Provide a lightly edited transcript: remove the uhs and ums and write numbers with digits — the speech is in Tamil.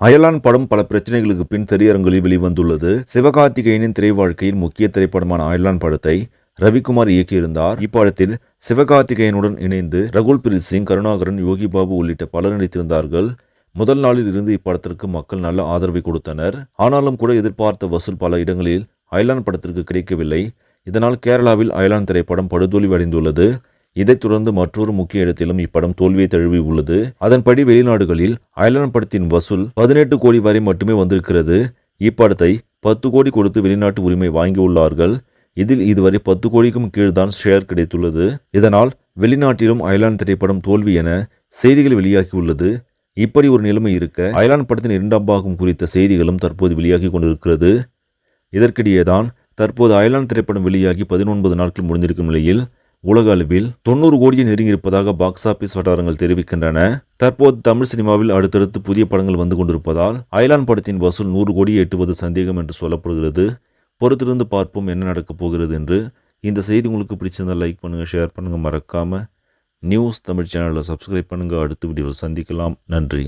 அயலான் படம் பல பிரச்சனைகளுக்கு பின் திரையரங்கில் வெளிவந்துள்ளது. சிவகார்த்திகேயனின் திரை வாழ்க்கையில் முக்கிய திரைப்படமான அயலான் படத்தை ரவிக்குமார் இயக்கியிருந்தார். இப்படத்தில் சிவகார்த்திகேயனுடன் இணைந்து ரகுல் பிரீத் சிங், கருணாகரன், யோகி பாபு உள்ளிட்ட பலர் நடித்திருந்தார்கள். முதல் நாளில் இருந்து இப்படத்திற்கு மக்கள் நல்ல ஆதரவை கொடுத்தனர். ஆனாலும் கூட எதிர்பார்த்த வசூல் பல இடங்களில் அயலான் படத்திற்கு கிடைக்கவில்லை. இதனால் கேரளாவில் அயலான் திரைப்படம் படுதோல்வி அடைந்துள்ளது. இதைத் தொடர்ந்து மற்றொரு முக்கிய இடத்திலும் இப்படம் தோல்வியை தழுவி உள்ளது. அதன்படி வெளிநாடுகளில் அயலான் படத்தின் வசூல் 18 கோடி வரை மட்டுமே வந்திருக்கிறது. இப்படத்தை 10 கோடி கொடுத்து வெளிநாட்டு உரிமை வாங்கியுள்ளார்கள். இதில் இதுவரை 10 கோடிக்கும் கீழ்தான் ஷேர் கிடைத்துள்ளது. இதனால் வெளிநாட்டிலும் அயலான் திரைப்படம் தோல்வி என செய்திகள் வெளியாகியுள்ளது. இப்படி ஒரு நிலைமை இருக்க அயலான் படத்தின் 2ஆம் பாகம் குறித்த செய்திகளும் தற்போது வெளியாகி கொண்டிருக்கிறது. இதற்கிடையேதான் தற்போது அயலான் திரைப்படம் வெளியாகி 19 நாட்கள் முடிந்திருக்கும் நிலையில் உலக அளவில் 90 கோடியை நெருங்கியிருப்பதாக பாக்ஸ் ஆபீஸ் வட்டாரங்கள் தெரிவிக்கின்றன. தற்போது தமிழ் சினிமாவில் அடுத்தடுத்து புதிய படங்கள் வந்து கொண்டிருப்பதால் அயலான் படத்தின் வசூல் 100 கோடியை எட்டுவது சந்தேகம் என்று சொல்லப்படுகிறது. பொறுத்திருந்து பார்ப்போம் என்ன நடக்கப் போகிறது என்று. இந்த செய்தி உங்களுக்கு பிடிச்சிருந்தால் லைக் பண்ணுங்க, ஷேர் பண்ணுங்க, மறக்காம நியூஸ் தமிழ் சேனலை சப்ஸ்கிரைப் பண்ணுங்க. அடுத்த வீடியோவில் சந்திக்கலாம். நன்றி.